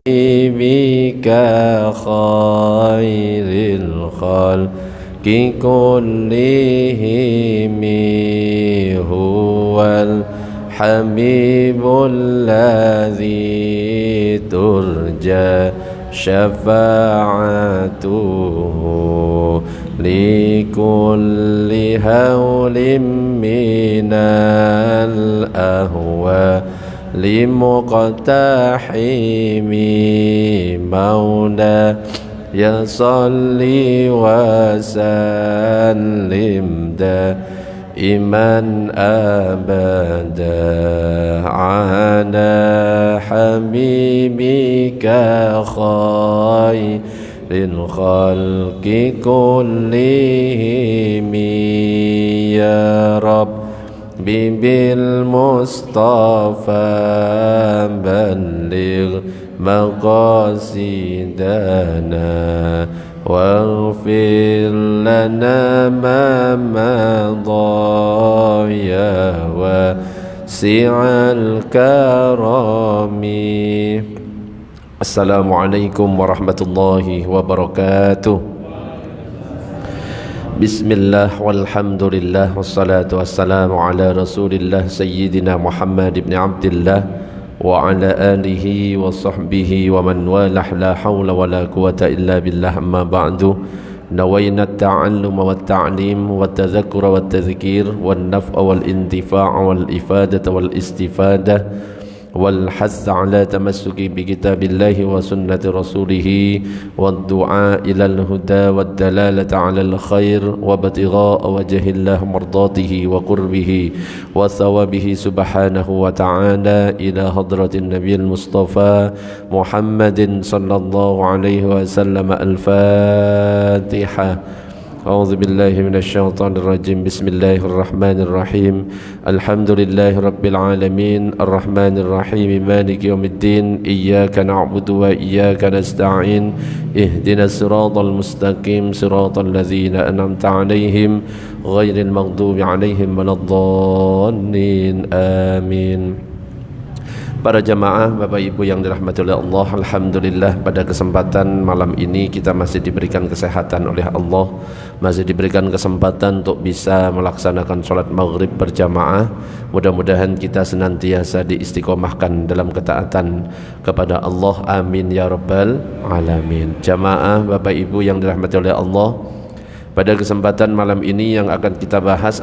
بك خير الخلق كلهم هو الحبيب الذي ترجى شفاعته لكل هول من الأهوال لمقتحم مولا يصلي وسلم دائما أبدا على حبيبك خير الخلق كلهم يا رب بالمصطفى بلغ مقاصدنا واغفر لنا ما مضى يا واسع الكرم. Assalamualaikum warahmatullahi wabarakatuh. Bismillah walhamdulillah wassalatu wassalamu ala rasulillah sayyidina Muhammad ibn Abdillah wa ala alihi wa sahbihi wa man walah la hawla wa la quwata illa billah amma ba'du. Nawayna at-ta'alluma wa at-ta'lim wa at-tadhakkura wa at-tadhkir wa an-naf'a wal intifa'a wal ifadata wal istifadah والحث على تمسك بكتاب الله وسنة رسوله والدعاء إلى الهدى والدلالة على الخير وابتغاء وجه الله مرضاته وقربه وثوابه سبحانه وتعالى إلى حضرة النبي المصطفى محمد صلى الله عليه وسلم. الفاتحة. أعوذ بالله من الشيطان الرجيم. بسم الله الرحمن الرحيم. الحمد لله رب العالمين الرحمن الرحيم مالك يوم الدين. إياك نعبد وإياك نستعين. اهدنا الصراط المستقيم صراط الذين أنعمت عليهم غير المغضوب عليهم ولا الضالين. آمين. Para jamaah, Bapak Ibu yang dirahmati oleh Allah, alhamdulillah pada kesempatan malam ini kita masih diberikan kesehatan oleh Allah, masih diberikan kesempatan untuk bisa melaksanakan sholat maghrib berjamaah. Mudah-mudahan kita senantiasa diistiqomahkan dalam ketaatan kepada Allah. Amin ya rabbal alamin. Jamaah, Bapak Ibu yang dirahmati oleh Allah, pada kesempatan malam ini yang akan kita bahas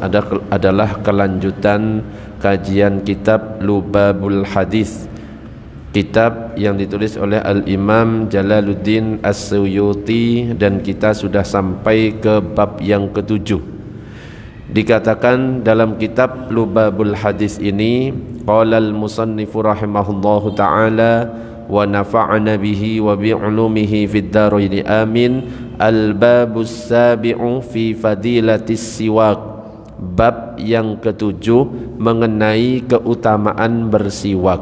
adalah kelanjutan kajian kitab Lubabul Hadis, kitab yang ditulis oleh Al-Imam Jalaluddin As-Suyuti, dan kita sudah sampai ke bab yang ke-7. Dikatakan dalam kitab Lubabul Hadis ini, qala al-musannifu rahimahullahu ta'ala wa nafa'ana bihi wa bi'ulumihi fid dharaini amin. Al-babus sabi'u fi fadilatis siwak. Bab yang ke-7 mengenai keutamaan bersiwak.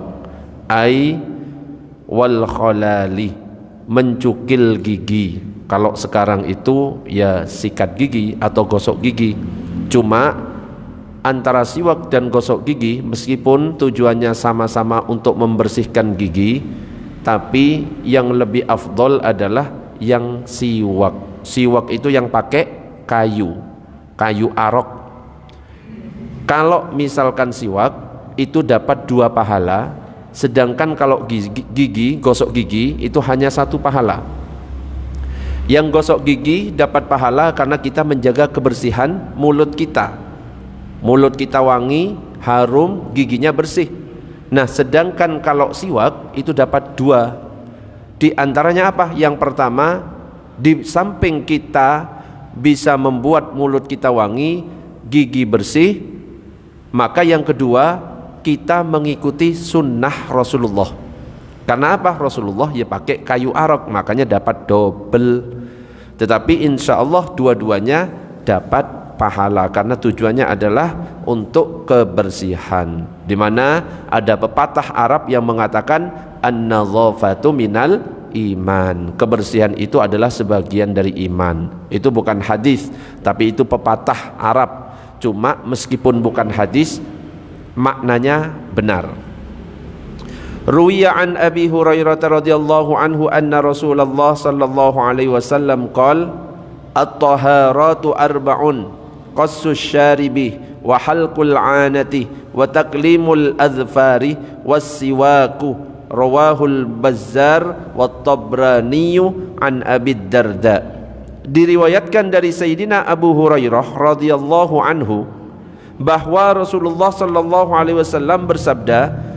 Ai wal khalali, mencukil gigi. Kalau sekarang itu ya sikat gigi atau gosok gigi. Cuma antara siwak dan gosok gigi, meskipun tujuannya sama-sama untuk membersihkan gigi, tapi yang lebih afdol adalah yang siwak. Siwak itu yang pakai kayu arok. Kalau misalkan siwak itu dapat 2 pahala, sedangkan kalau gigi, gosok gigi itu hanya 1 pahala. Yang gosok gigi dapat pahala karena kita menjaga kebersihan mulut kita. Mulut kita wangi, harum, giginya bersih. Nah, sedangkan kalau siwak itu dapat 2. Di antaranya apa? Yang pertama, di samping kita bisa membuat mulut kita wangi, gigi bersih, maka yang kedua kita mengikuti sunnah Rasulullah. Karena apa? Rasulullah ya pakai kayu arok, makanya dapat double. Tetapi insya Allah dua-duanya dapat pahala karena tujuannya adalah untuk kebersihan. Di mana ada pepatah Arab yang mengatakan an-nadhafatu minal iman. Kebersihan itu adalah sebagian dari iman. Itu bukan hadis, tapi itu pepatah Arab. Cuma meskipun bukan hadis, maknanya benar. Ruwiya an Abi Hurairah radhiyallahu anhu anna Rasulullah sallallahu alaihi wasallam qala at-taharatu arba'un qassus syaribi wa halqul 'anati wa taqlimul adhfari was siwaku rawahul Bazzar wa Tabrani an Abi Darda. Diriwayatkan dari Sayyidina Abu Hurairah radhiyallahu anhu bahwa Rasulullah sallallahu alaihi wasallam bersabda,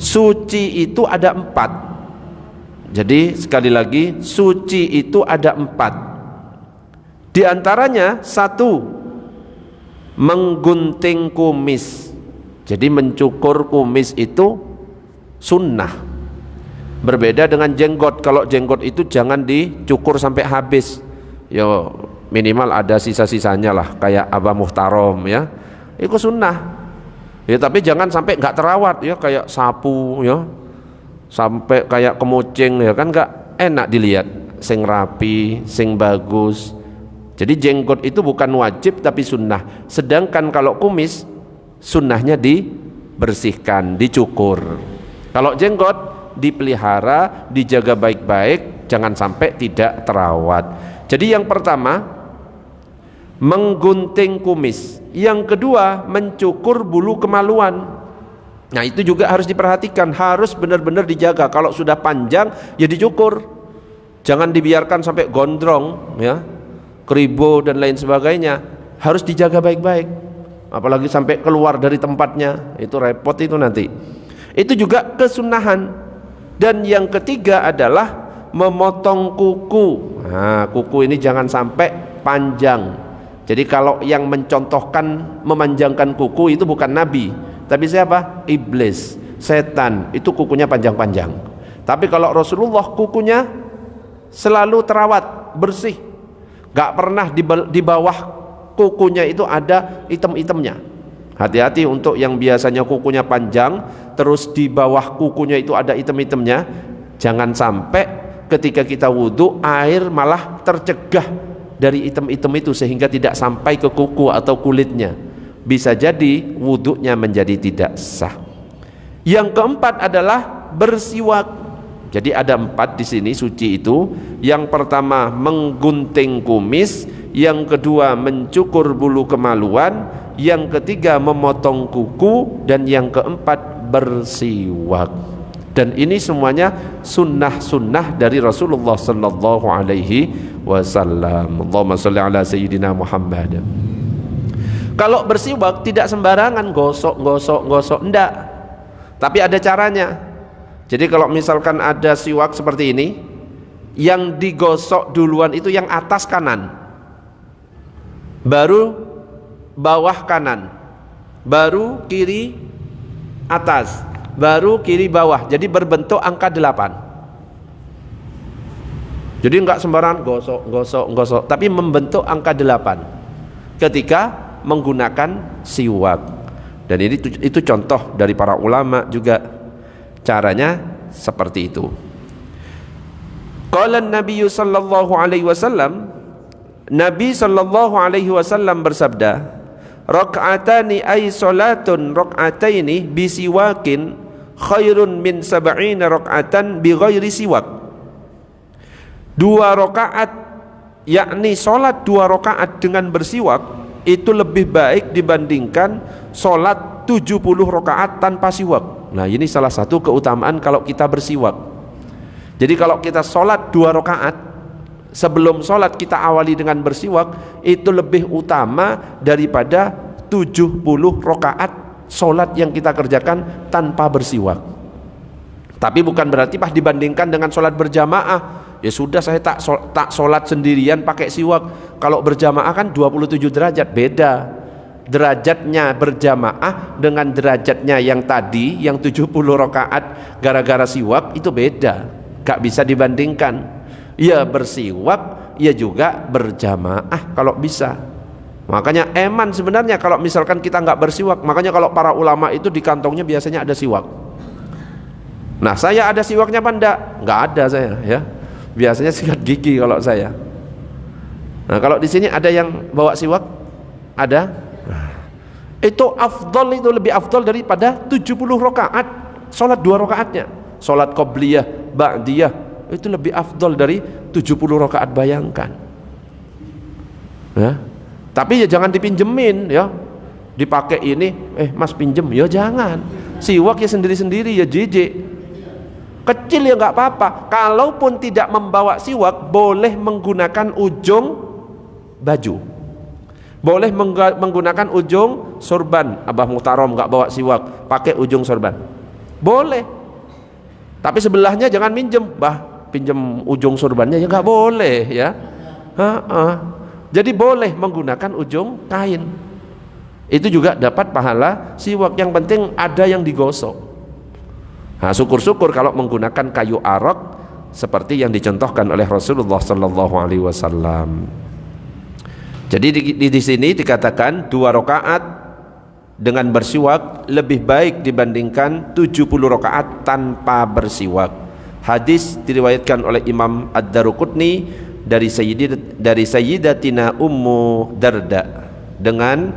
suci itu ada 4. Jadi sekali lagi, suci itu ada 4. Di antaranya 1, menggunting kumis. Jadi mencukur kumis itu sunnah. Berbeda dengan jenggot. Kalau jenggot itu jangan dicukur sampai habis. Ya minimal ada sisa-sisanya lah, kayak Abah Muhtarom ya. Itu sunnah. Ya tapi jangan sampai nggak terawat ya, kayak sapu ya, sampai kayak kemucing ya, kan nggak enak dilihat. Sing rapi, sing bagus. Jadi jenggot itu bukan wajib tapi sunnah. Sedangkan kalau kumis sunnahnya dibersihkan, dicukur. Kalau jenggot dipelihara, dijaga baik-baik, jangan sampai tidak terawat. Jadi yang pertama menggunting kumis, yang kedua mencukur bulu kemaluan. Nah itu juga harus diperhatikan, harus benar-benar dijaga. Kalau sudah panjang ya dicukur, jangan dibiarkan sampai gondrong ya, keribo dan lain sebagainya. Harus dijaga baik-baik, apalagi sampai keluar dari tempatnya, itu repot itu nanti. Itu juga kesunahan. Dan yang ketiga adalah memotong kuku. Nah kuku ini jangan sampai panjang. Jadi kalau yang mencontohkan memanjangkan kuku itu bukan Nabi, tapi siapa? Iblis, setan, itu kukunya panjang-panjang. Tapi kalau Rasulullah kukunya selalu terawat, bersih, gak pernah di bawah kukunya itu ada item-itemnya. Hati-hati untuk yang biasanya kukunya panjang terus di bawah kukunya itu ada item-itemnya. Jangan sampai ketika kita wudhu air malah tercegah dari item-item itu sehingga tidak sampai ke kuku atau kulitnya. Bisa jadi wudhunya menjadi tidak sah. Yang keempat adalah bersiwak. Jadi ada 4 di sini suci itu. Yang pertama menggunting kumis, yang kedua mencukur bulu kemaluan, yang ketiga memotong kuku, dan yang keempat bersiwak. Dan ini semuanya sunnah-sunnah dari Rasulullah sallallahu alaihi wasallam. Allahumma shalli ala sayyidina Muhammad. Kalau bersiwak tidak sembarangan gosok, enggak. Tapi ada caranya. Jadi kalau misalkan ada siwak seperti ini, yang digosok duluan itu yang atas kanan, baru bawah kanan, baru kiri atas, baru kiri bawah. Jadi berbentuk angka 8. Jadi enggak sembarangan gosok, tapi membentuk angka 8 ketika menggunakan siwak. Dan ini itu contoh dari para ulama juga, caranya seperti itu. Qala Nabi sallallahu alaihi wasallam, Nabi sallallahu alaihi wasallam bersabda, raka'atani ay salatun raka'ataini bisiwakin khairun min sab'ina raka'atan bighairi siwak. 2 rakaat, yakni salat 2 rakaat dengan bersiwak itu lebih baik dibandingkan salat 70 rakaat tanpa siwak. Nah ini salah satu keutamaan kalau kita bersiwak. Jadi kalau kita salat 2 rakaat, sebelum salat kita awali dengan bersiwak, itu lebih utama daripada 70 rakaat salat yang kita kerjakan tanpa bersiwak. Tapi bukan berarti pas dibandingkan dengan salat berjamaah, ya sudah saya tak salat sendirian pakai siwak. Kalau berjamaah kan 27 derajat, beda derajatnya berjamaah dengan derajatnya yang tadi, yang 70 rakaat gara-gara siwak, itu beda, gak bisa dibandingkan. Ya bersiwak, ya juga berjamaah kalau bisa. Makanya eman sebenarnya kalau misalkan kita nggak bersiwak. Makanya kalau para ulama itu di kantongnya biasanya ada siwak. Nah saya ada siwaknya apa enggak? Nggak ada saya ya. Biasanya sikat gigi kalau saya. Nah kalau di sini ada yang bawa siwak? Ada? Itu afdol, itu lebih afdol daripada 70 rakaat sholat 2 rakaatnya. Sholat qobliyah, ba'diyah itu lebih afdol dari 70 rakaat, bayangkan ya. Tapi ya jangan dipinjemin ya, dipakai ini, mas pinjem, ya jangan. Siwak ya sendiri-sendiri ya, jijik kecil ya nggak apa-apa. Kalaupun tidak membawa siwak, boleh menggunakan ujung baju, boleh menggunakan ujung sorban. Abah Muhtarom nggak bawa siwak, pakai ujung sorban, boleh. Tapi sebelahnya jangan minjem, pinjem ujung sorbannya ya nggak boleh ya. Jadi boleh menggunakan ujung kain, itu juga dapat pahala siwak. Yang penting ada yang digosok. Nah, syukur-syukur kalau menggunakan kayu arok seperti yang dicontohkan oleh Rasulullah Sallallahu Alaihi Wasallam. Jadi di sini dikatakan 2 rakaat dengan bersiwak lebih baik dibandingkan 70 rakaat tanpa bersiwak. Hadis diriwayatkan oleh Imam Ad-Daruqutni dari Sayyidatina Ummu Darda dengan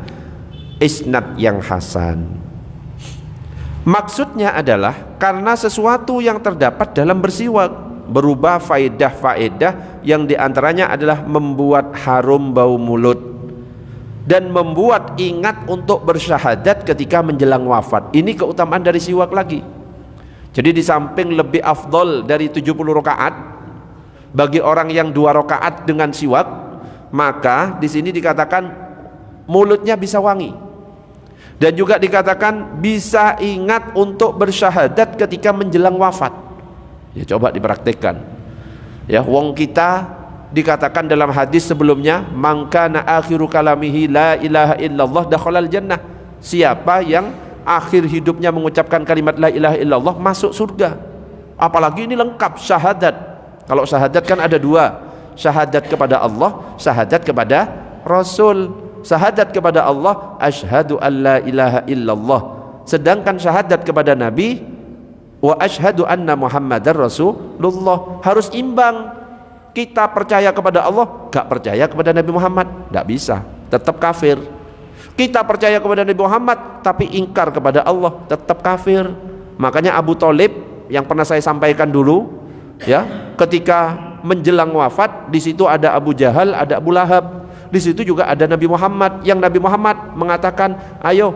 isnad yang hasan. Maksudnya adalah karena sesuatu yang terdapat dalam bersiwak berubah faedah-faedah yang diantaranya adalah membuat harum bau mulut dan membuat ingat untuk bersyahadat ketika menjelang wafat. Ini keutamaan dari siwak lagi. Jadi di samping lebih afdol dari 70 rakaat bagi orang yang 2 rakaat dengan siwak, maka di sini dikatakan mulutnya bisa wangi. Dan juga dikatakan bisa ingat untuk bersyahadat ketika menjelang wafat. Ya coba dipraktikkan. Ya, wong kita dikatakan dalam hadis sebelumnya, man kana akhiru kalamihi la ilaha illallah dakhalal jannah. Siapa yang akhir hidupnya mengucapkan kalimat la ilaha illallah masuk surga. Apalagi ini lengkap syahadat. Kalau syahadat kan ada 2, syahadat kepada Allah, syahadat kepada Rasul. Syahadat kepada Allah, asyhadu an la ilaha illallah. Sedangkan syahadat kepada Nabi, wa asyhadu anna Muhammadar Rasulullah. Harus imbang. Kita percaya kepada Allah, gak percaya kepada Nabi Muhammad, gak bisa, tetap kafir. Kita percaya kepada Nabi Muhammad tapi ingkar kepada Allah, tetap kafir. Makanya Abu Thalib yang pernah saya sampaikan dulu ya, ketika menjelang wafat, di situ ada Abu Jahal, ada Abu Lahab. Di situ juga ada Nabi Muhammad, yang Nabi Muhammad mengatakan, ayo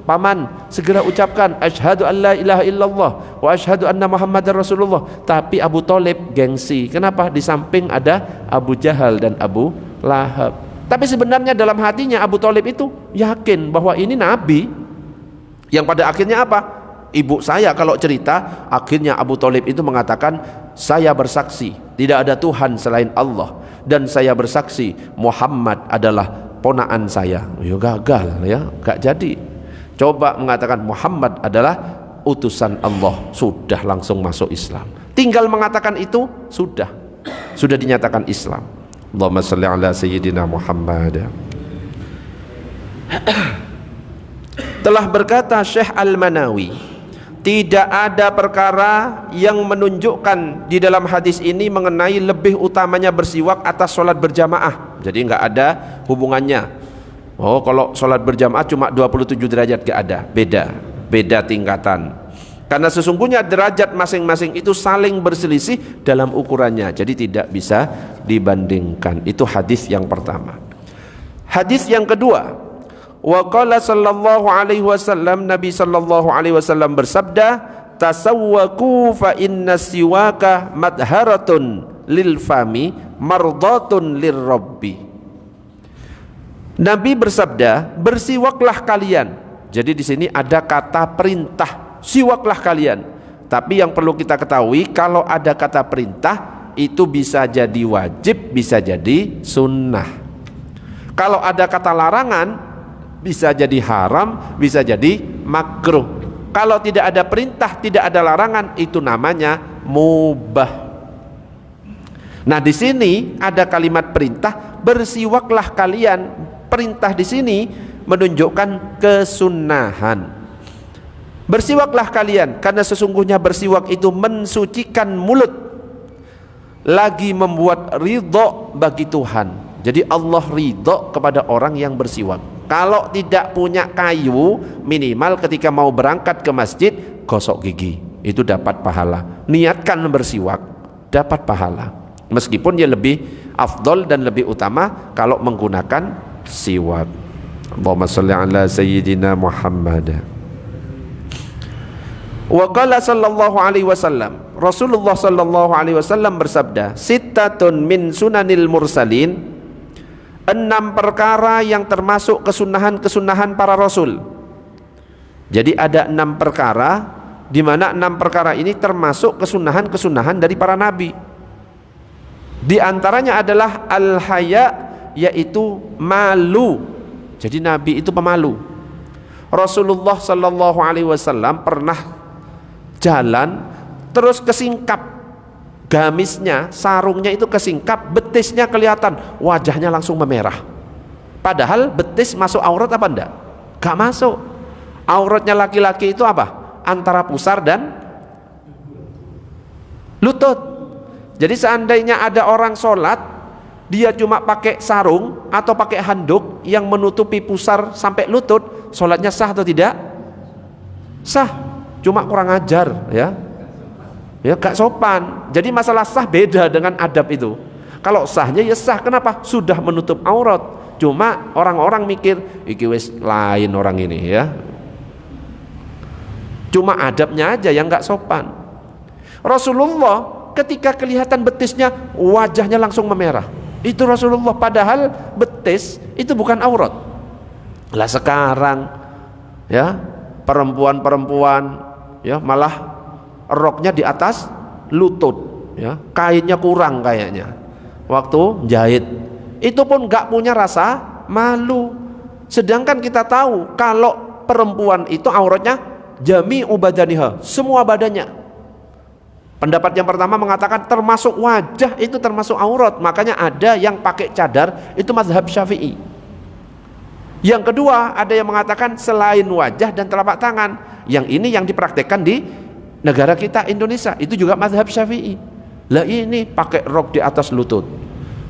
paman segera ucapkan asyhadu an la ilaha illallah wa asyhadu anna Muhammadar Rasulullah. Tapi Abu Thalib gengsi. Kenapa? Di samping ada Abu Jahal dan Abu Lahab. Tapi sebenarnya dalam hatinya Abu Thalib itu yakin bahwa ini Nabi. Yang pada akhirnya apa? Ibu saya kalau cerita, akhirnya Abu Thalib itu mengatakan, saya bersaksi tidak ada Tuhan selain Allah, dan saya bersaksi Muhammad adalah ponaan saya. Ya gagal ya, gak jadi. Coba mengatakan Muhammad adalah utusan Allah, sudah langsung masuk Islam. Tinggal mengatakan itu sudah dinyatakan Islam. Allahumma shalli ala sayyidina Muhammad. Telah berkata Syekh Al-Manawi, tidak ada perkara yang menunjukkan di dalam hadis ini mengenai lebih utamanya bersiwak atas sholat berjamaah. Jadi nggak ada hubungannya. Oh, kalau sholat berjamaah cuma 27 derajat, nggak ada. Beda tingkatan. Karena sesungguhnya derajat masing-masing itu saling berselisih dalam ukurannya. Jadi tidak bisa dibandingkan. Itu hadis yang pertama. Hadis yang kedua, wa qala sallallahu alaihi wasallam, Nabi sallallahu alaihi wasallam bersabda, tasawwaku fa inna siwaka madharatun lil fami mardatun lirrabbi. Nabi bersabda, bersiwaklah kalian. Jadi di sini ada kata perintah, siwaklah kalian. Tapi yang perlu kita ketahui, kalau ada kata perintah itu bisa jadi wajib, bisa jadi sunnah. Kalau ada kata larangan bisa jadi haram, bisa jadi makruh. Kalau tidak ada perintah, tidak ada larangan, itu namanya mubah. Nah, di sini ada kalimat perintah, bersiwaklah kalian. Perintah di sini menunjukkan kesunahan. Bersiwaklah kalian, karena sesungguhnya bersiwak itu mensucikan mulut, lagi membuat ridho bagi Tuhan. Jadi Allah ridho kepada orang yang bersiwak. Kalau tidak punya kayu, minimal ketika mau berangkat ke masjid, gosok gigi, itu dapat pahala. Niatkan bersiwak, dapat pahala. Meskipun dia lebih afdol dan lebih utama kalau menggunakan siwak. Allahumma shalli ala sayyidina Muhammad. Wa qala sallallahu alaihi wasallam, Rasulullah sallallahu alaihi wasallam bersabda, sittatun min sunanil mursalin, 6 perkara yang termasuk kesunahan-kesunahan para rasul. Jadi ada 6 perkara, di mana 6 perkara ini termasuk kesunahan-kesunahan dari para nabi. Di antaranya adalah al-haya, yaitu malu. Jadi nabi itu pemalu. Rasulullah sallallahu alaihi wasallam pernah jalan terus kesingkap gamisnya, sarungnya itu kesingkap, betisnya kelihatan, wajahnya langsung memerah. Padahal betis masuk aurat apa enggak? Gak masuk. Auratnya laki-laki itu apa? Antara pusar dan lutut. Jadi seandainya ada orang sholat, dia cuma pakai sarung atau pakai handuk yang menutupi pusar sampai lutut, sholatnya sah atau tidak? Sah. Cuma kurang ajar, ya gak sopan. Jadi masalah sah beda dengan adab itu. Kalau sahnya ya sah, kenapa? Sudah menutup aurat. Cuma orang-orang mikir iki wis lain orang ini, ya. Cuma adabnya aja yang gak sopan. Rasulullah ketika kelihatan betisnya, wajahnya langsung memerah. Itu Rasulullah, padahal betis itu bukan aurat. Lah sekarang, ya, perempuan-perempuan, ya, malah roknya di atas lutut, ya, kainnya kurang kayaknya waktu jahit. Itu pun gak punya rasa malu. Sedangkan kita tahu kalau perempuan itu auratnya jami'u badaniha, semua badannya. Pendapat yang pertama mengatakan termasuk wajah itu termasuk aurat, makanya ada yang pakai cadar, itu mazhab Syafi'i. Yang kedua, ada yang mengatakan selain wajah dan telapak tangan. Yang ini yang dipraktekkan di negara kita Indonesia, itu juga mazhab Syafi'i. Lah ini pakai rok di atas lutut,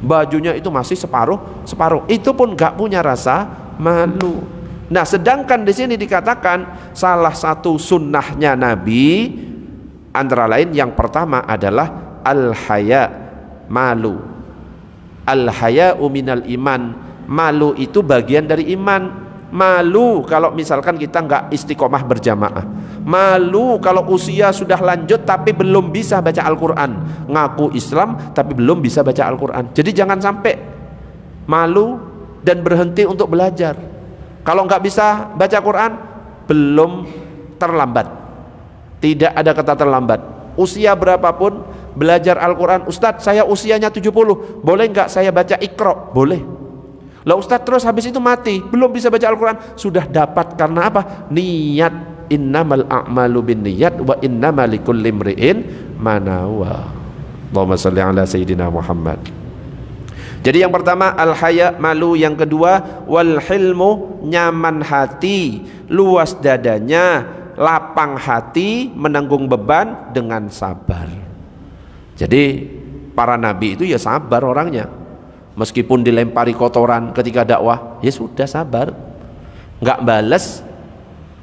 bajunya itu masih separuh, itu pun gak punya rasa malu. Nah, sedangkan di sini dikatakan salah satu sunnahnya Nabi antara lain yang pertama adalah al-haya, malu. Al-haya'u minal iman, malu itu bagian dari iman. Malu kalau misalkan kita nggak istiqomah berjamaah. Malu kalau usia sudah lanjut tapi belum bisa baca Al-Quran. Ngaku Islam tapi belum bisa baca Al-Quran. Jadi jangan sampai malu dan berhenti untuk belajar. Kalau nggak bisa baca Quran, belum terlambat. Tidak ada kata terlambat. Usia berapapun belajar Al-Quran. Ustadz, saya usianya 70, boleh nggak saya baca Iqra? Boleh. Lah Ustadz, terus habis itu mati, belum bisa baca Al-Quran. Sudah dapat, karena apa? Niat. Innamal a'malu bin niyat wa innamal likulli imri'in ma nawa. Allahumma shalli ala sayyidina Muhammad. Jadi yang pertama al-haya, malu. Yang kedua wal hilmu, nyaman hati, luas dadanya, lapang hati, menanggung beban dengan sabar. Jadi para nabi itu ya sabar orangnya. Meskipun dilempari kotoran ketika dakwah, ya sudah sabar, nggak balas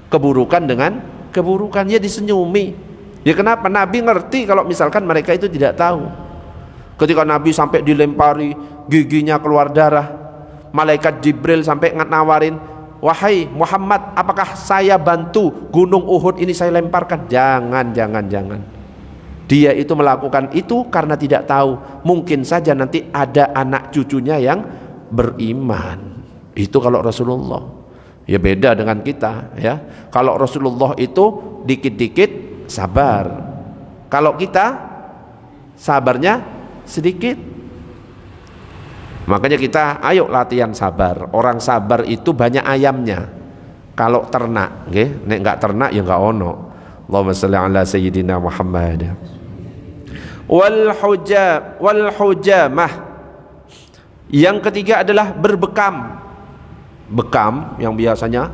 keburukan dengan keburukan, ya disenyumi. Ya kenapa? Nabi ngerti kalau misalkan mereka itu tidak tahu. Ketika Nabi sampai dilempari, giginya keluar darah, malaikat Jibril sampai nawarin, wahai Muhammad, apakah saya bantu gunung Uhud ini saya lemparkan? Jangan. Dia itu melakukan itu karena tidak tahu, mungkin saja nanti ada anak cucunya yang beriman. Itu kalau Rasulullah. Ya beda dengan kita, ya. Kalau Rasulullah itu dikit-dikit sabar. Kalau kita sabarnya sedikit. Makanya kita ayo latihan sabar. Orang sabar itu banyak ayamnya. Kalau ternak, nggih, nek enggak ternak ya enggak ono. Allahumma shalli ala sayyidina Muhammad. Wal hujamah. Yang ketiga adalah berbekam. Bekam yang biasanya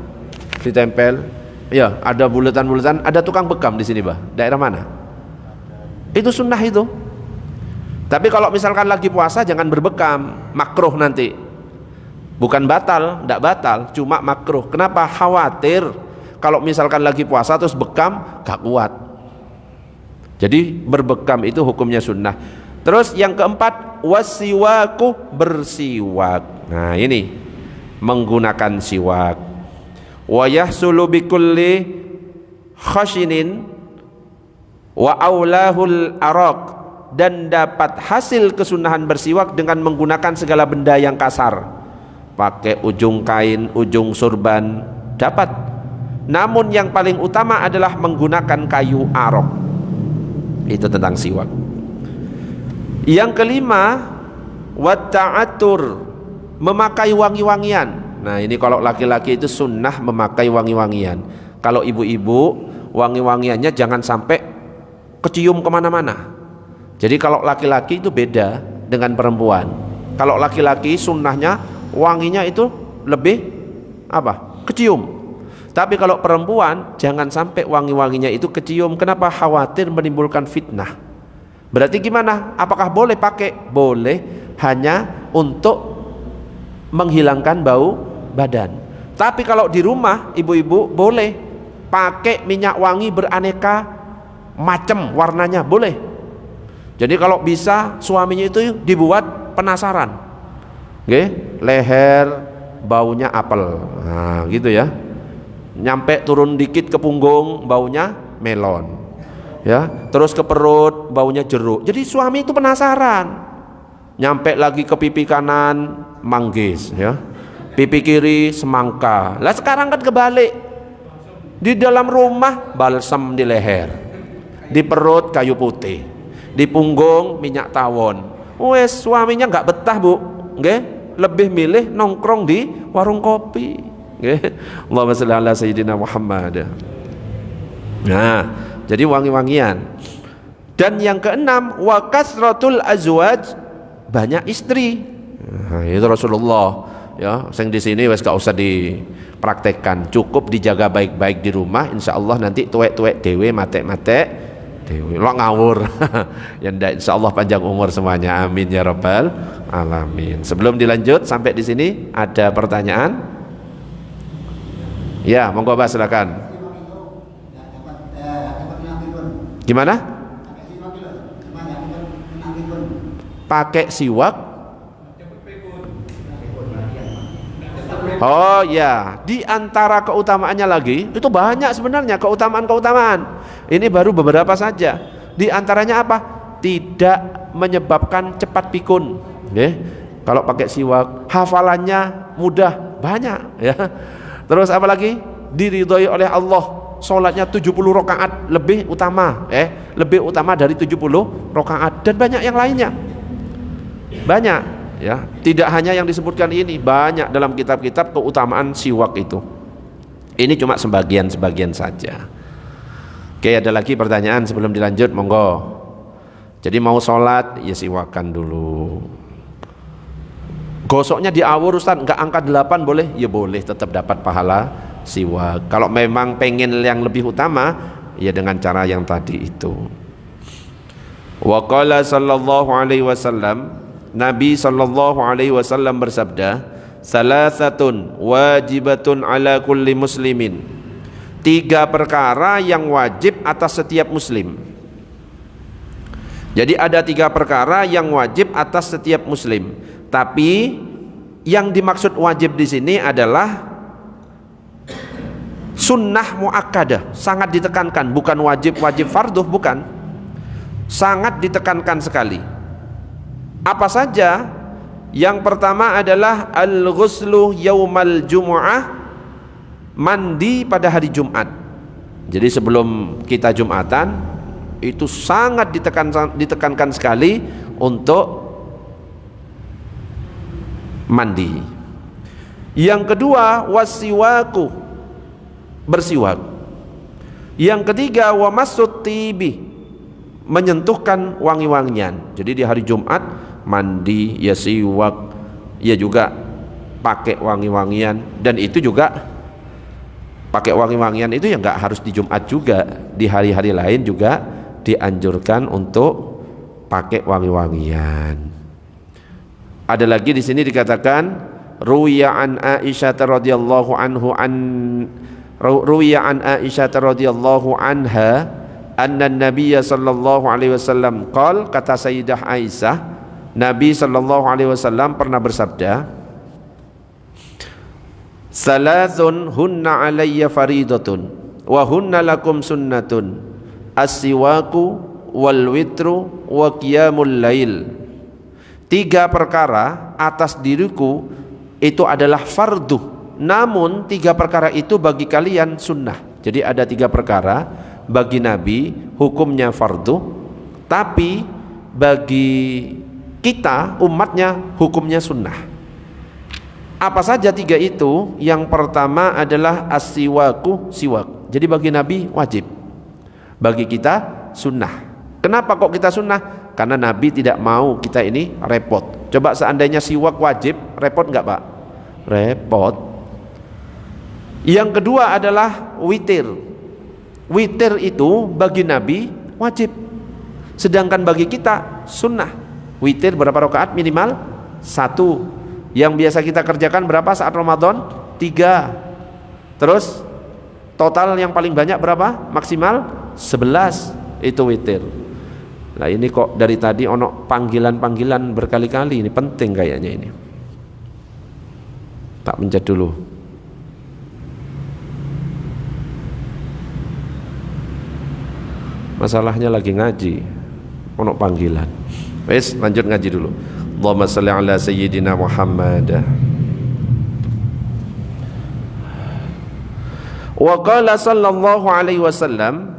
ditempel, ya ada bulatan-bulatan, ada tukang bekam di sini, Bah. Daerah mana? Itu sunnah itu. Tapi kalau misalkan lagi puasa jangan berbekam, makruh nanti. Bukan batal, tidak batal, cuma makruh. Kenapa? Khawatir Kalau misalkan lagi puasa terus bekam, gak kuat. Jadi berbekam itu hukumnya sunnah. Terus yang keempat, wasiwaku, bersiwak. Nah ini menggunakan siwak. Wa yahsulu bikulli khashinin wa aulahul araq, dan dapat hasil kesunahan bersiwak dengan menggunakan segala benda yang kasar. Pakai ujung kain, ujung surban, dapat. Namun yang paling utama adalah menggunakan kayu arok. Itu tentang siwak. Yang kelima, watta'atur, memakai wangi-wangian. Nah ini kalau laki-laki itu sunnah memakai wangi-wangian. Kalau ibu-ibu, wangi-wangiannya jangan sampai kecium kemana-mana. Jadi kalau laki-laki itu beda dengan perempuan. Kalau laki-laki sunnahnya wanginya itu lebih apa? Kecium. Tapi kalau perempuan jangan sampai wangi-wanginya itu kecium. Kenapa? Khawatir menimbulkan fitnah. Berarti gimana? Apakah boleh pakai? Boleh, hanya untuk menghilangkan bau badan. Tapi kalau di rumah ibu-ibu boleh pakai minyak wangi beraneka macam warnanya, boleh. Jadi kalau bisa suaminya itu dibuat penasaran. Oke, leher baunya apel. Nah, gitu ya. Nyampe turun dikit ke punggung baunya melon. Ya, terus ke perut baunya jeruk. Jadi suami itu penasaran. Nyampe lagi ke pipi kanan manggis, ya. Pipi kiri semangka. Lah sekarang kan kebalik. Di dalam rumah balsam di leher. Di perut kayu putih. Di punggung minyak tawon. Wes suaminya nggak betah, Bu. Nggih, lebih milih nongkrong di warung kopi. Allahumma shalli ala sayyidina Muhammad. Nah, jadi wangi-wangian. Dan yang keenam, wa kasratul azwaj, banyak istri. Nah, itu Rasulullah ya, sing di sini wes gak usah dipraktekkan, cukup dijaga baik-baik di rumah, insyaallah nanti tuwek-tuwek dewe, matek-matek dewe, lo ngawur. Ya ndak, insyaallah panjang umur semuanya, amin ya rabbal alamin. Sebelum dilanjut sampai di sini ada pertanyaan? Ya, monggo Pak, silakan. Gimana? Pakai siwak? Oh ya, di antara keutamaannya lagi, itu banyak sebenarnya keutamaan-keutamaan. Ini baru beberapa saja. Di antaranya apa? Tidak menyebabkan cepat pikun. Kalau pakai siwak, hafalannya mudah, banyak ya. Terus apa lagi? Diridhoi oleh Allah. Sholatnya 70 rakaat lebih utama, lebih utama dari 70 rakaat, dan banyak yang lainnya. Banyak ya, tidak hanya yang disebutkan ini, banyak dalam kitab-kitab keutamaan siwak itu. Ini cuma sebagian-sebagian saja. Oke, ada lagi pertanyaan sebelum dilanjut, monggo. Jadi mau sholat ya siwakan dulu. Gosoknya di awur Ustaz, enggak angka 8 boleh? Ya boleh, tetap dapat pahala siwak. Kalau memang pengen yang lebih utama, ya dengan cara yang tadi itu. Wa qala sallallahu alaihi wasallam, Nabi sallallahu alaihi wasallam bersabda, salasatun wajibatun ala kulli muslimin. 3 perkara yang wajib atas setiap muslim. Jadi ada 3 perkara yang wajib atas setiap muslim. Tapi yang dimaksud wajib di sini adalah sunnah muakkadah, sangat ditekankan, bukan wajib fardhu, bukan. Sangat ditekankan sekali. Apa saja? Yang pertama adalah al-ghuslu yaumal jumu'ah, mandi pada hari Jumat. Jadi sebelum kita Jumatan itu sangat ditekankan sekali untuk mandi. Yang kedua, wasiwaku, bersiwak. Yang ketiga, wamassut tibi, menyentuhkan wangi-wangian. Jadi di hari Jumat mandi, ya siwak, ya juga pakai wangi-wangian. Dan itu juga pakai wangi-wangian itu ya nggak harus di Jumat juga, di hari-hari lain juga dianjurkan untuk pakai wangi-wangian. Ada lagi di sini dikatakan ruwiya an Aisyah radhiyallahu anhu an Ruwiya an Aisyah radhiyallahu anha anna Nabiy sallallahu alaihi wasallam qala, kata Sayyidah Aisyah, Nabi sallallahu alaihi wasallam pernah bersabda, salasun hunna alayya faridatun wa hunna lakum sunnatun, as-siwaku wal witru wa qiyamul lail. 3 perkara atas diriku itu adalah fardu, namun 3 perkara itu bagi kalian sunnah. Jadi ada 3 perkara bagi Nabi hukumnya fardu, tapi bagi kita umatnya hukumnya sunnah. Apa saja 3 itu? Yang pertama adalah as-siwaku, siwak. Jadi bagi Nabi wajib, bagi kita sunnah. Kenapa kok kita sunnah? Karena Nabi tidak mau kita ini repot. Coba seandainya siwak wajib, repot nggak Pak? Repot. Yang kedua adalah witir. Witir itu bagi Nabi wajib, sedangkan bagi kita sunnah. Witir berapa rakaat? Minimal 1. Yang biasa kita kerjakan berapa saat Ramadan? 3. Terus total yang paling banyak berapa? Maksimal 11. Itu witir. Nah ini kok dari tadi ono panggilan-panggilan berkali-kali, ini penting kayaknya ini. Tak pencet dulu. Masalahnya lagi ngaji, ono panggilan. Wes lanjut ngaji dulu. Allahumma shalli ala sayyidina Muhammad. Wa qala sallallahu alaihi wasallam,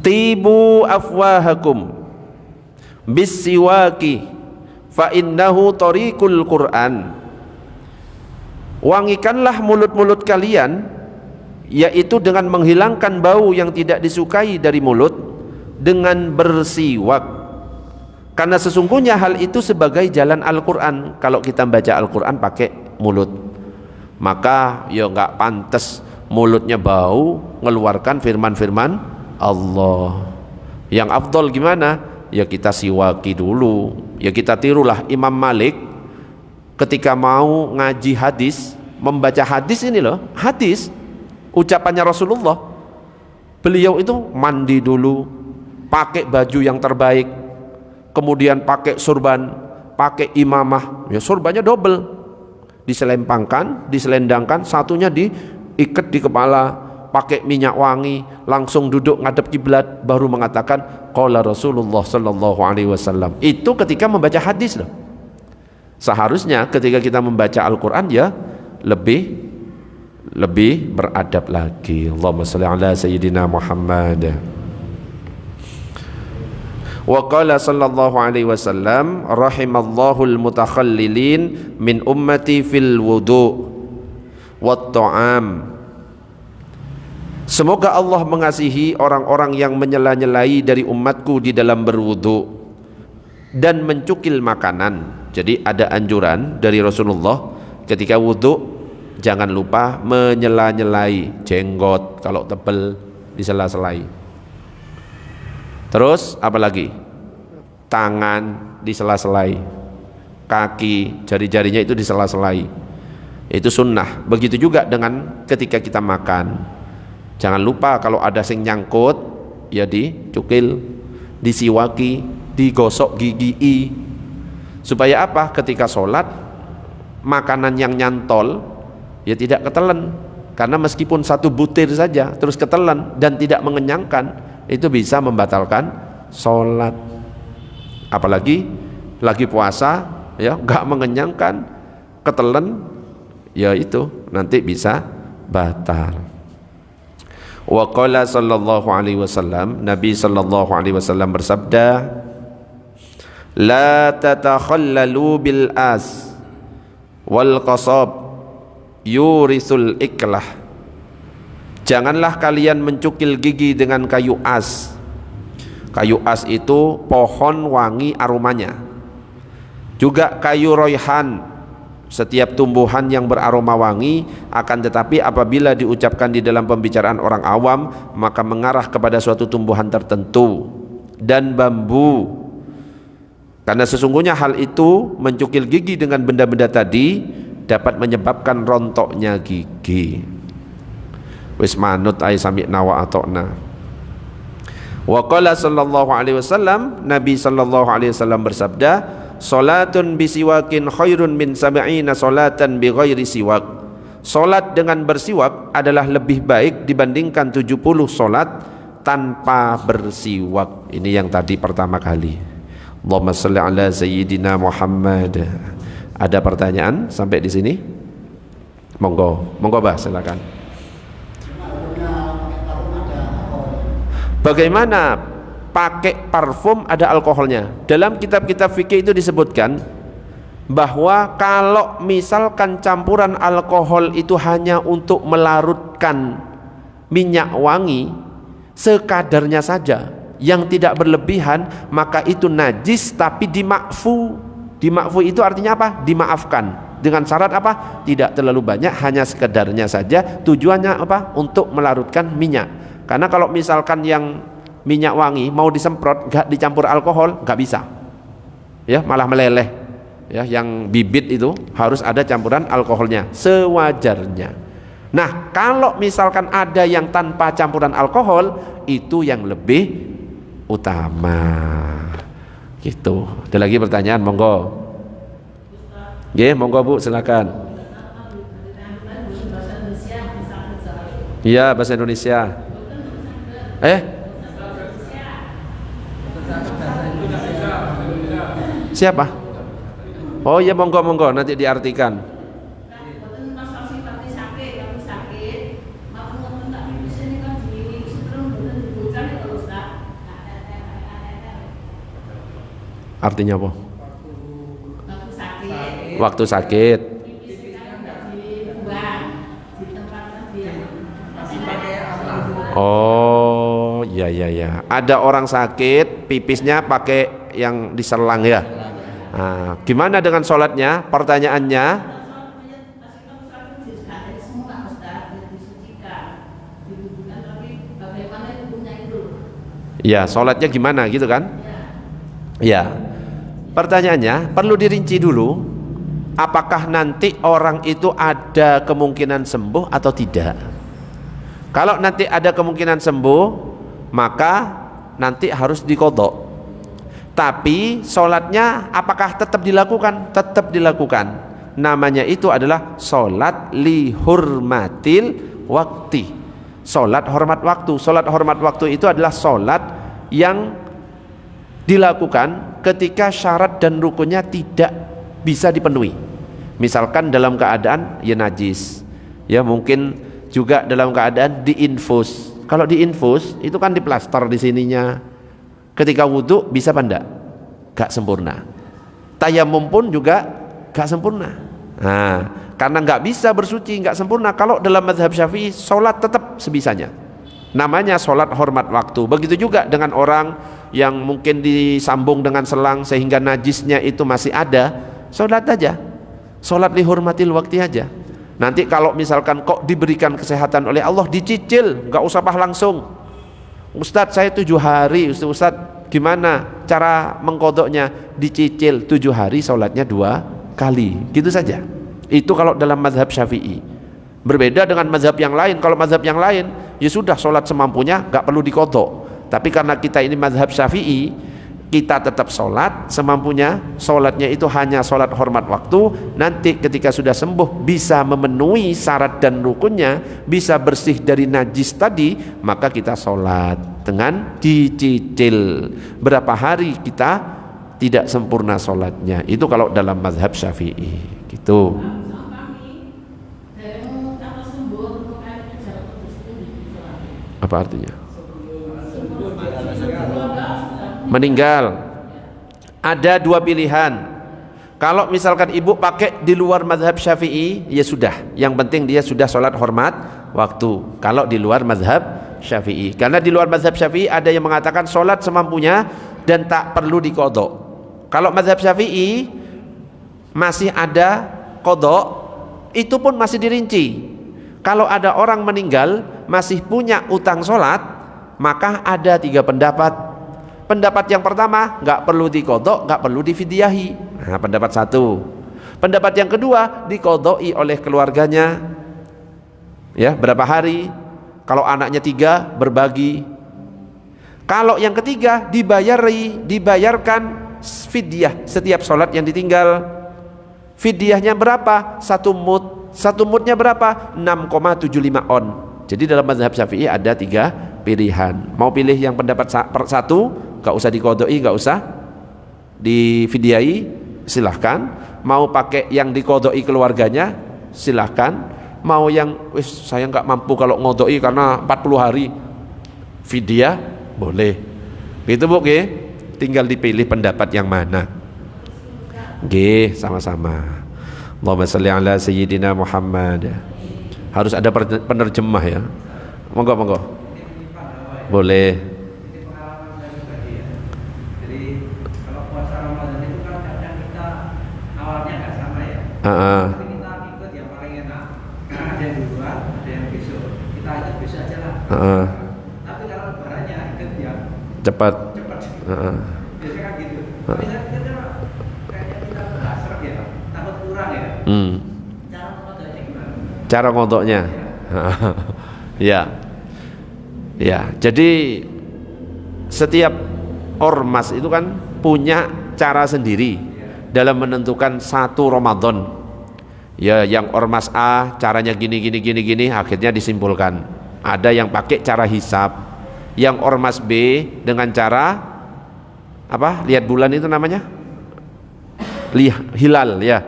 tibu afwahakum bisiwaki fa innahu tariqul Qur'an. Wangikanlah mulut-mulut kalian, yaitu dengan menghilangkan bau yang tidak disukai dari mulut dengan bersiwak, karena sesungguhnya hal itu sebagai jalan Al-Quran. Kalau kita baca Al-Quran pakai mulut, maka ya nggak pantas mulutnya bau ngeluarkan firman-firman Allah. Yang afdol gimana? Ya kita siwaki dulu. Ya kita tirulah Imam Malik ketika mau ngaji hadis, membaca hadis ini loh, hadis ucapannya Rasulullah. Beliau itu mandi dulu, pakai baju yang terbaik, kemudian pakai surban, pakai imamah. Ya surbannya double, diselempangkan, diselendangkan, satunya diikat di kepala, pakai minyak wangi, langsung duduk ngadep kiblat, baru mengatakan qala Rasulullah sallallahu alaihi wasallam. Itu ketika membaca hadis loh. Seharusnya ketika kita membaca Al-Quran ya lebih beradab lagi. Allahumma shalli ala sayyidina Muhammad. Wa qala sallallahu alaihi wasallam, rahimallahu al-mutakhallilin min ummati fil wudu wat ta'am. Semoga Allah mengasihi orang-orang yang menyela-nyelai dari umatku di dalam berwudu dan mencukil makanan. Jadi ada anjuran dari Rasulullah ketika wudu jangan lupa menyela-nyelai jenggot, kalau tebal disela-selai. Terus apalagi? Tangan disela-selai, kaki, jari-jarinya itu disela-selai. Itu sunnah. Begitu juga dengan ketika kita makan. Jangan lupa kalau ada sing nyangkut ya dicukil, disiwaki, digosok gigi. Supaya apa? Ketika sholat makanan yang nyantol ya tidak ketelan, karena meskipun 1 butir saja terus ketelan dan tidak mengenyangkan, itu bisa membatalkan sholat. Apalagi lagi puasa ya gak mengenyangkan, ketelan, ya itu nanti bisa batal. Wa qala sallallahu alaihi wasallam, Nabi sallallahu alaihi wasallam bersabda, la tatakhallalu bil as wal qasab yurisul iklah. Janganlah kalian mencukil gigi dengan kayu as. Kayu as itu pohon wangi aromanya. Juga kayu royhan, setiap tumbuhan yang beraroma wangi, akan tetapi apabila diucapkan di dalam pembicaraan orang awam maka mengarah kepada suatu tumbuhan tertentu. Dan bambu, karena sesungguhnya hal itu mencukil gigi dengan benda-benda tadi dapat menyebabkan rontoknya gigi. Wis manut ae sami'na wa ata'na. Wa qala sallallahu alaihi wasallam, Nabi sallallahu alaihi wasallam bersabda, salatun bisiwakin khairun min sab'ina salatan bighairi siwak. Salat dengan bersiwak adalah lebih baik dibandingkan 70 salat tanpa bersiwak. Ini yang tadi pertama kali. Allahumma shalli ala sayyidina Muhammad. Ada pertanyaan sampai di sini? Monggo, monggo Bah, silakan. Bagaimana pakai parfum ada alkoholnya? Dalam kitab-kitab fikih itu disebutkan bahwa kalau misalkan campuran alkohol itu hanya untuk melarutkan minyak wangi sekadarnya saja, yang tidak berlebihan, maka itu najis tapi dimakfu. Dimakfu itu artinya apa? Dimaafkan. Dengan syarat apa? Tidak terlalu banyak, hanya sekedarnya saja. Tujuannya apa? Untuk melarutkan minyak. Karena kalau misalkan yang minyak wangi mau disemprot gak dicampur alkohol, gak bisa. Ya, malah meleleh. Ya, yang bibit itu harus ada campuran alkoholnya sewajarnya. Nah, kalau misalkan ada yang tanpa campuran alkohol, itu yang lebih utama. Gitu. Ada lagi pertanyaan, monggo. Nggih, monggo Bu, silakan. Iya, bahasa Indonesia. Siapa? Oh iya, monggo monggo, nanti diartikan. Artinya apa? Waktu sakit. Oh iya iya iya. Ada orang sakit pipisnya pakai yang diselang ya. Nah, gimana dengan sholatnya? Pertanyaannya. Ya, sholatnya gimana gitu kan? Ya. Pertanyaannya perlu dirinci dulu, apakah nanti orang itu ada kemungkinan sembuh atau tidak. Kalau nanti ada kemungkinan sembuh, maka nanti harus diqadha. Tapi sholatnya apakah tetap dilakukan? Tetap dilakukan. Namanya itu adalah sholat lihurmatil wakti. Sholat hormat waktu. Sholat hormat waktu itu adalah sholat yang dilakukan ketika syarat dan rukunnya tidak bisa dipenuhi. Misalkan dalam keadaan ya najis, ya mungkin juga dalam keadaan diinfus. Kalau diinfus itu kan diplaster di sininya. Ketika wudhu bisa apa enggak? Gak sempurna. Tayamum pun juga gak sempurna. Nah, karena gak bisa bersuci, gak sempurna. Kalau dalam mazhab Syafi'i, sholat tetap sebisanya. Namanya sholat hormat waktu. Begitu juga dengan orang yang mungkin disambung dengan selang sehingga najisnya itu masih ada, sholat aja. Sholat lihurmatil waktu aja. Nanti kalau misalkan kok diberikan kesehatan oleh Allah, dicicil, gak usah langsung. Ustadz saya 7 hari, Ustadz gimana cara mengkodoknya? Dicicil 7 hari, sholatnya 2 kali, gitu saja. Itu kalau dalam mazhab Syafi'i. Berbeda dengan mazhab yang lain. Kalau mazhab yang lain ya sudah sholat semampunya, gak perlu dikodok. Tapi karena kita ini mazhab Syafi'i, kita tetap sholat semampunya. Sholatnya itu hanya sholat hormat waktu. Nanti ketika sudah sembuh bisa memenuhi syarat dan rukunnya, bisa bersih dari najis tadi, maka kita sholat dengan dicicil. Berapa hari kita tidak sempurna sholatnya. Itu kalau dalam mazhab Syafi'i gitu. Apa artinya? Meninggal. Ada 2 pilihan. Kalau misalkan ibu pakai di luar mazhab Syafi'i, ya sudah, yang penting dia sudah sholat hormat waktu. Kalau di luar mazhab Syafi'i, karena di luar mazhab Syafi'i ada yang mengatakan sholat semampunya dan tak perlu diqadha. Kalau mazhab Syafi'i masih ada qadha, itu pun masih dirinci. Kalau ada orang meninggal masih punya utang sholat, maka ada 3 pendapat. Pendapat yang pertama, nggak perlu diqadha, nggak perlu difidyahi. Nah, pendapat 1. Pendapat yang kedua, diqadha'i oleh keluarganya. Ya, berapa hari? Kalau anaknya 3 berbagi. Kalau yang ketiga dibayarkan fidyah setiap sholat yang ditinggal. Fidyahnya berapa? 1 mud. 1 mudnya berapa? 6,75 on. Jadi dalam mazhab Syafi'i ada 3 pilihan. Mau pilih yang pendapat 1, gak usah diqodoi, gak usah difidyai, silahkan. Mau pakai yang diqodoi keluarganya, silahkan. Mau yang saya nggak mampu kalau ngodoi karena 40 hari fidyah, boleh. Gitu Bu, tinggal dipilih pendapat yang mana. Sama-sama. Allahumma shalli ala sayyidina Muhammad. Harus ada penerjemah ya. Monggo. Boleh. Jadi kalau puasa Ramadan itu kan kadang kita awalnya nggak sama ya. Tapi kita ikut yang paling enak. Karena ada yang duluan, ada yang besok. Kita ikut besok aja lah. Tapi kalau lebarannya ikut yang cepat. Biasanya kan gitu. Tapi kan kayaknya kita berasrak ya, takut kurang ya. Cara ngodoknya gimana? Cara ngodoknya. Ya, jadi setiap ormas itu kan punya cara sendiri dalam menentukan 1 Ramadan. Ya, yang ormas A caranya gini, akhirnya disimpulkan. Ada yang pakai cara hisab, yang ormas B dengan cara apa? Lihat bulan itu namanya hilal ya,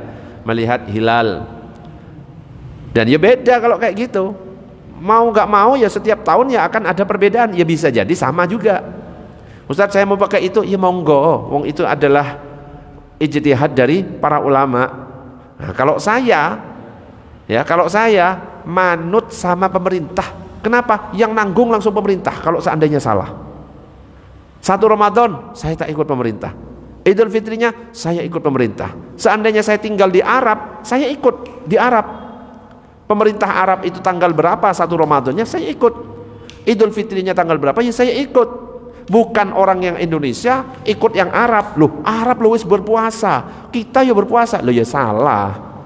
melihat hilal. Dan ya beda kalau kayak gitu. Mau nggak mau ya setiap tahun ya akan ada perbedaan. Ya bisa jadi sama juga. Ustaz saya mau pakai itu, ya monggo. Wong itu adalah ijtihad dari para ulama. Nah, kalau saya manut sama pemerintah. Kenapa? Yang nanggung langsung pemerintah kalau seandainya salah. 1 Ramadan saya tak ikut pemerintah. Idul Fitrinya saya ikut pemerintah. Seandainya saya tinggal di Arab, saya ikut di Arab. Pemerintah Arab itu tanggal berapa 1 Ramadannya saya ikut. Idul Fitrinya tanggal berapa ya saya ikut. Bukan orang yang Indonesia ikut yang Arab. Loh, Arab loh wis berpuasa, kita ya berpuasa. Loh ya salah.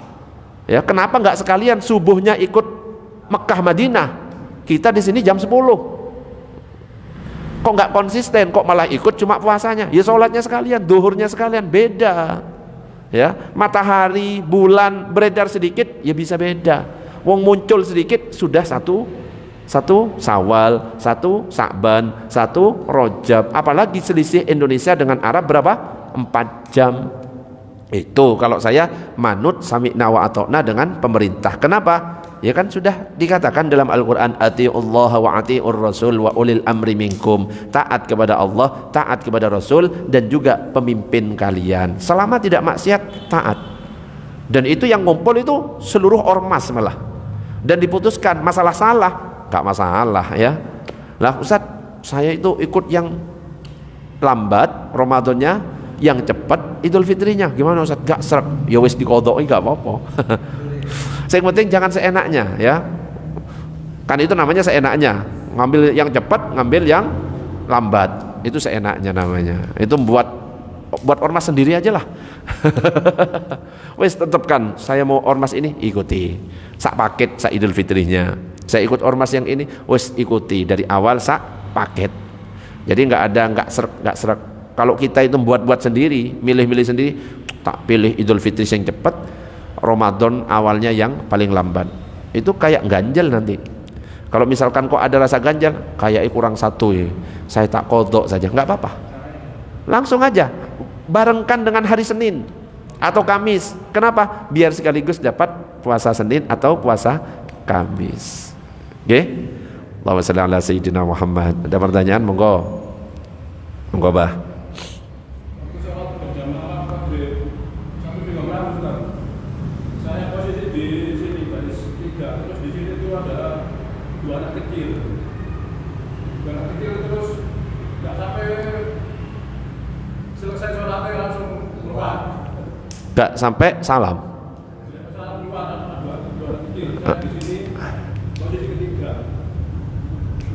Ya, kenapa nggak sekalian subuhnya ikut Mekah Madinah? Kita di sini jam 10. Kok nggak konsisten? Kok malah ikut cuma puasanya? Ya sholatnya sekalian, duhurnya sekalian, beda. Ya, matahari, bulan beredar sedikit, ya bisa beda. Wong muncul sedikit sudah satu Syawal, 1 Sa'ban, 1 Rajab. Apalagi selisih Indonesia dengan Arab berapa? 4 jam. Itu kalau saya manut sami'na wa ata'na dengan pemerintah. Kenapa? Ya kan sudah dikatakan dalam Al-Quran, ati'ullah wa ati'ur rasul wa ulil amri minkum. Taat kepada Allah, taat kepada Rasul, dan juga pemimpin kalian. Selama tidak maksiat, taat. Dan itu yang ngumpul itu seluruh ormas malah. Dan diputuskan masalah salah, gak masalah ya. Lah Ustaz, saya itu ikut yang lambat Ramadannya, yang cepat Idul Fitrinya. Gimana Ustaz? Gak serak. Ya wis dikodoi gak apa-apa. Yang penting jangan seenaknya ya. Kan itu namanya seenaknya. Ngambil yang cepat, ngambil yang lambat. Itu seenaknya namanya. Itu buat ormas sendiri aja lah. Wis tetapkan saya mau ormas ini, ikuti. Sak paket sak Idul Fitrinya. Saya ikut ormas yang ini, wis ikuti dari awal sak paket. Jadi nggak serak. Kalau kita itu buat sendiri, milih-milih sendiri, tak pilih Idul Fitri yang cepat, Ramadan awalnya yang paling lambat. Itu kayak ganjel nanti. Kalau misalkan kok ada rasa ganjel, kayak kurang 1 ya, saya tak kodok saja, nggak apa-apa. Langsung aja barengkan dengan hari Senin atau Kamis. Kenapa? Biar sekaligus dapat puasa Senin atau puasa Kamis. Oke? Allahumma shalli ala sayyidina Muhammad. Ada pertanyaan? Monggo Bah. Gak sampai salam.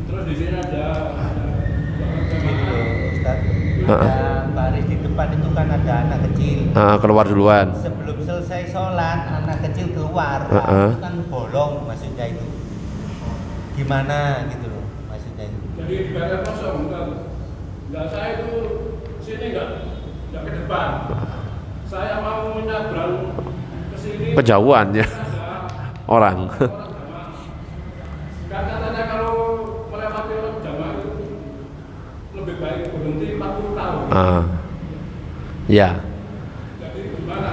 Terus di sini ada baris di depan itu kan ada anak kecil. Keluar duluan. Sebelum selesai sholat anak kecil keluar. Itu kan bolong maksudnya itu. gimana gitu loh maksudnya itu. Jadi dibayar kosong, enggak saya itu sini enggak ke depan. Saya mau menyabrang ke sini. Kejauhan ya orang. Kan katanya kalau melewati orang jamaah itu lebih baik berhenti 40 tahun. Ya. Jadi gimana?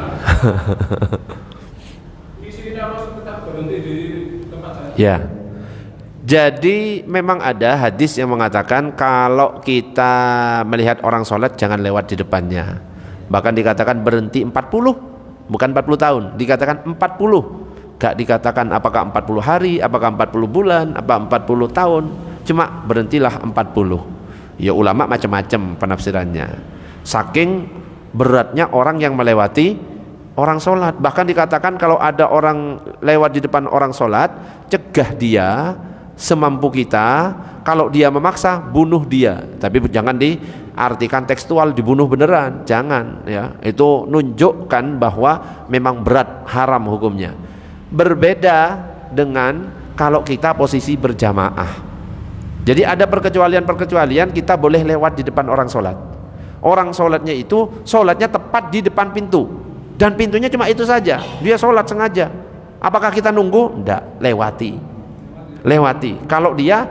Misinya masih tetap berhenti di tempat saya. Ya. Jadi memang ada hadis yang mengatakan kalau kita melihat orang sholat jangan lewat di depannya. Bahkan dikatakan berhenti 40, bukan 40 tahun, dikatakan 40. Gak dikatakan apakah 40 hari, apakah 40 bulan, apa 40 tahun, cuma berhentilah 40. Ya ulama macam-macam penafsirannya. Saking beratnya orang yang melewati orang sholat. Bahkan dikatakan kalau ada orang lewat di depan orang sholat, cegah dia semampu kita. Kalau dia memaksa, bunuh dia. Tapi jangan diartikan tekstual dibunuh beneran, jangan ya. Itu nunjukkan bahwa memang berat, haram hukumnya. Berbeda dengan kalau kita posisi berjamaah. Jadi ada perkecualian kita boleh lewat di depan orang sholat. Orang sholatnya itu sholatnya tepat di depan pintu, dan pintunya cuma itu saja. Dia sholat sengaja. Apakah kita nunggu? Enggak, lewati. Kalau dia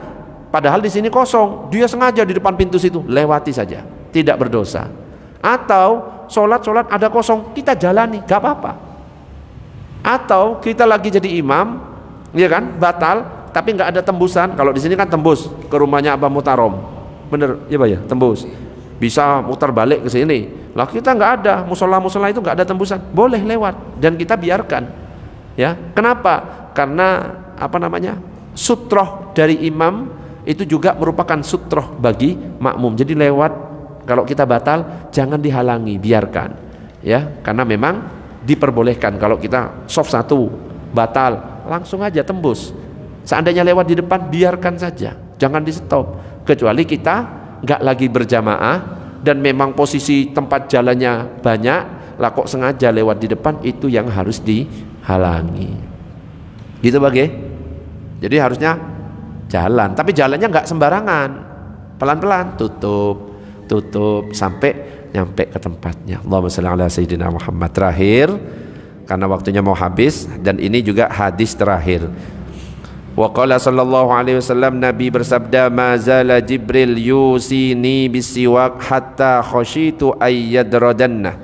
padahal di sini kosong, dia sengaja di depan pintu situ, lewati saja, tidak berdosa. Atau sholat ada kosong, kita jalani, gak apa-apa. Atau kita lagi jadi imam, ya kan, batal, tapi nggak ada tembusan. Kalau di sini kan tembus ke rumahnya Abah Mutarom, bener ya Pak ya, tembus, bisa mutar balik ke sini. Lah kita nggak ada, musola itu nggak ada tembusan, boleh lewat dan kita biarkan. Ya, kenapa? Karena sutroh dari imam itu juga merupakan sutroh bagi makmum. Jadi lewat, kalau kita batal jangan dihalangi, biarkan. Ya, karena memang diperbolehkan. Kalau kita soft 1 batal, langsung aja tembus. Seandainya lewat di depan, biarkan saja, jangan di stop. Kecuali kita nggak lagi berjamaah dan memang posisi tempat jalannya banyak, lah kok sengaja lewat di depan, itu yang harus dihalangi. Gitu bagai. Jadi harusnya jalan, tapi jalannya nggak sembarangan, pelan-pelan, tutup sampai nyampe ke tempatnya. Allahumma shalli ala sayyidina Muhammad. Terakhir, karena waktunya mau habis, dan ini juga hadis terakhir. Wa qala sallallahu alaihi wasallam, Nabi bersabda, ma zala Jibril yusini bisiwak hatta khashitu ayyadradanna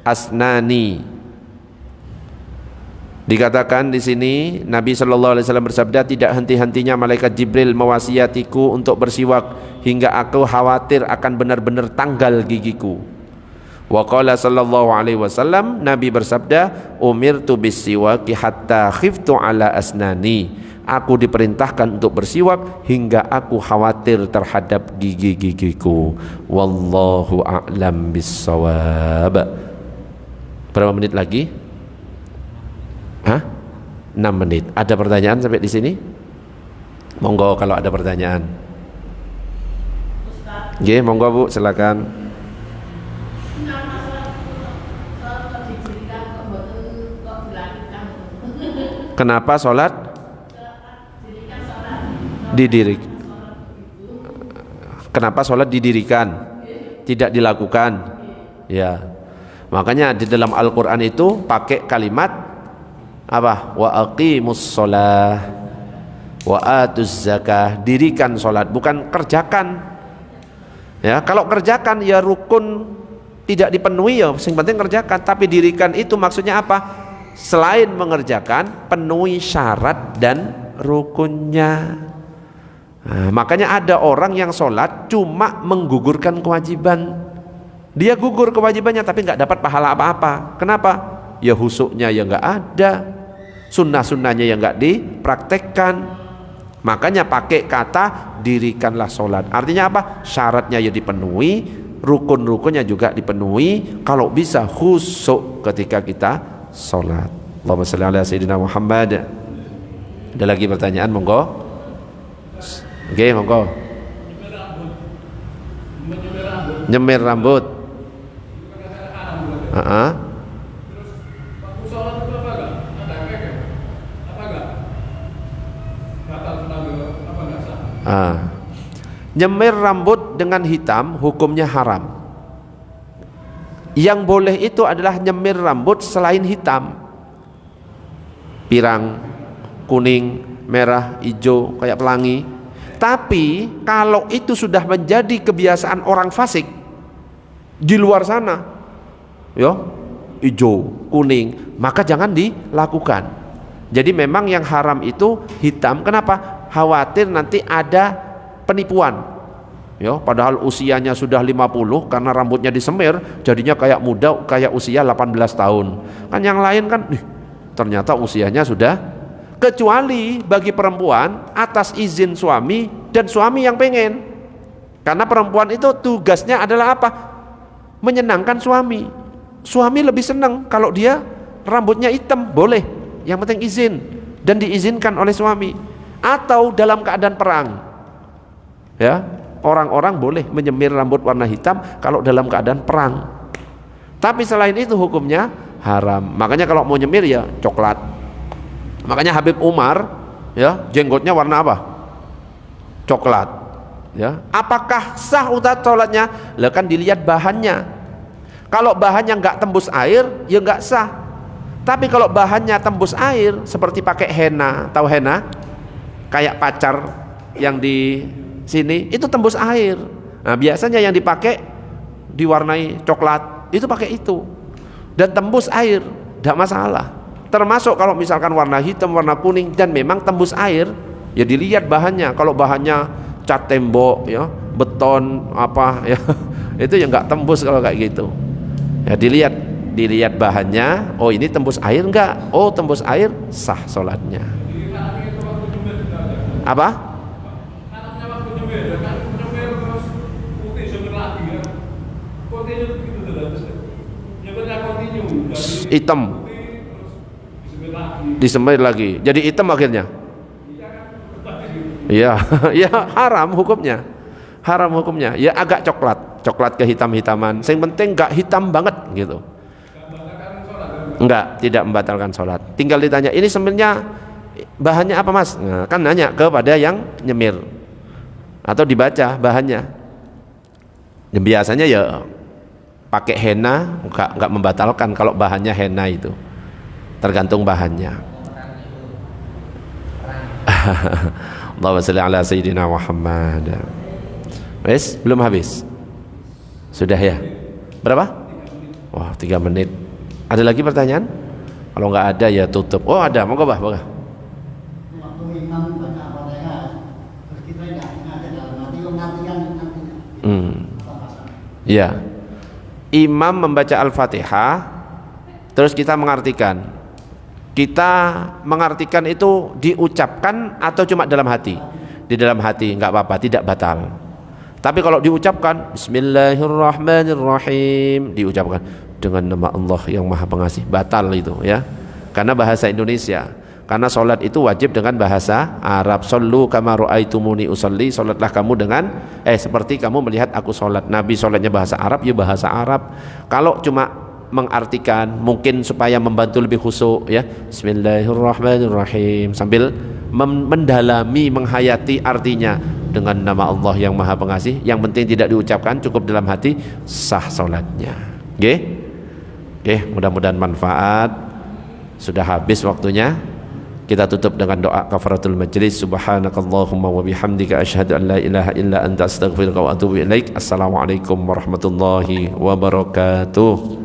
asnani. Dikatakan di sini Nabi sallallahu alaihi wasallam bersabda, tidak henti-hentinya malaikat Jibril mewasiatiku untuk bersiwak hingga aku khawatir akan benar-benar tanggal gigiku. Wa qala sallallahu alaihi wasallam, Nabi bersabda, umirtu bisiwaki hatta khiftu ala asnani. Aku diperintahkan untuk bersiwak hingga aku khawatir terhadap gigi-gigiku. Wallahu a'lam bissawab. Berapa menit lagi? 6 menit. Ada pertanyaan sampai di sini? Monggo kalau ada pertanyaan. Nggih, monggo Bu, silakan. Kenapa sholat didirikan? Kenapa sholat didirikan, tidak dilakukan? Ya, makanya di dalam Al-Quran itu pakai kalimat apa? Wa aqimus sholah wa atuz zakah. Dirikan sholat, bukan kerjakan. Ya, kalau kerjakan ya rukun tidak dipenuhi, ya yang penting kerjakan. Tapi dirikan itu maksudnya apa? Selain mengerjakan, penuhi syarat dan rukunnya. Nah, makanya ada orang yang sholat cuma menggugurkan kewajiban. Dia gugur kewajibannya tapi nggak dapat pahala apa-apa. Kenapa? Ya husuknya ya nggak ada, sunnah-sunnahnya yang nggak dipraktekkan. Makanya pakai kata dirikanlah sholat. Artinya apa? Syaratnya ya dipenuhi, rukun-rukunnya juga dipenuhi. Kalau bisa husuk ketika kita sholat. Allahumma shalli ala sayyidina Muhammad. Ada lagi pertanyaan, monggo. Oke, monggo. Nyemir rambut. Nyemir rambut dengan hitam hukumnya haram. Yang boleh itu adalah nyemir rambut selain hitam, pirang, kuning, merah, hijau, kayak pelangi. Tapi kalau itu sudah menjadi kebiasaan orang fasik di luar sana, ya, hijau, kuning, maka jangan dilakukan. Jadi memang yang haram itu hitam. Kenapa? Khawatir nanti ada penipuan. Ya, padahal usianya sudah 50 karena rambutnya disemir jadinya kayak muda, kayak usia 18 tahun. Kan yang lain kan ternyata usianya sudah, kecuali bagi perempuan atas izin suami dan suami yang pengen. Karena perempuan itu tugasnya adalah apa? Menyenangkan suami. Suami lebih senang kalau dia rambutnya hitam, boleh. Yang penting izin dan diizinkan oleh suami. Atau dalam keadaan perang. Ya, orang-orang boleh menyemir rambut warna hitam kalau dalam keadaan perang. Tapi selain itu hukumnya haram. Makanya kalau mau nyemir ya coklat. Makanya Habib Umar, ya, jenggotnya warna apa? Coklat. Ya, apakah sah utat sholatnya? Lah kan dilihat bahannya. Kalau bahannya nggak tembus air, ya nggak sah. Tapi kalau bahannya tembus air, seperti pakai henna, tahu henna? Kayak pacar yang di sini itu tembus air. Nah, biasanya yang dipakai diwarnai coklat, itu pakai itu. Dan tembus air, tidak masalah. Termasuk kalau misalkan warna hitam, warna kuning dan memang tembus air, ya dilihat bahannya. Kalau bahannya cat tembok, ya, beton apa, ya, itu ya nggak tembus kalau kayak gitu. Ya dilihat bahannya. Oh, ini tembus air enggak? Oh, tembus air, sah sholatnya. Apa? Hitam disemir lagi jadi hitam akhirnya. Iya. Ya haram hukumnya, haram hukumnya. Ya agak coklat ke hitam-hitaman, yang penting nggak hitam banget gitu. Enggak, tidak membatalkan sholat. Tinggal ditanya, ini sebenarnya bahannya apa mas? Nah, kan nanya kepada yang nyemir atau dibaca bahannya. Dan biasanya ya pakai henna, enggak membatalkan kalau bahannya henna itu. Tergantung bahannya. Allahumma shalli ala sayyidina Muhammad. Wes, belum habis. Sudah ya? Berapa? Wah, 3 menit. Ada lagi pertanyaan? Kalau enggak ada ya tutup. Oh, ada. Monggo, Bah. Waktu imam baca Al-Fatihah, terus kita enggak ada dalam hati mengartikan nantinya. Ya. Imam membaca Al-Fatihah terus kita mengartikan. Kita mengartikan itu diucapkan atau cuma dalam hati? Di dalam hati, enggak apa-apa, tidak batal. Tapi kalau diucapkan Bismillahirrahmanirrahim, diucapkan dengan nama Allah yang Maha Pengasih, batal itu ya. Karena bahasa Indonesia. Karena sholat itu wajib dengan bahasa Arab. Shollu kama ra'aitumuni usolli, sholatlah kamu dengan seperti kamu melihat aku sholat. Nabi sholatnya bahasa Arab, ya bahasa Arab. Kalau cuma mengartikan mungkin supaya membantu lebih khusyuk ya, Bismillahirrahmanirrahim, sambil mendalami, menghayati artinya dengan nama Allah yang Maha Pengasih, yang penting tidak diucapkan, cukup dalam hati, sah sholatnya. Oke, mudah-mudahan manfaat. Sudah habis waktunya. Kita tutup dengan doa kafaratul majlis. Subhanakallahumma wa bihamdika asyhadu an la ilaha illa anta astaghfiruka wa atubu ilaik. Assalamualaikum warahmatullahi wabarakatuh.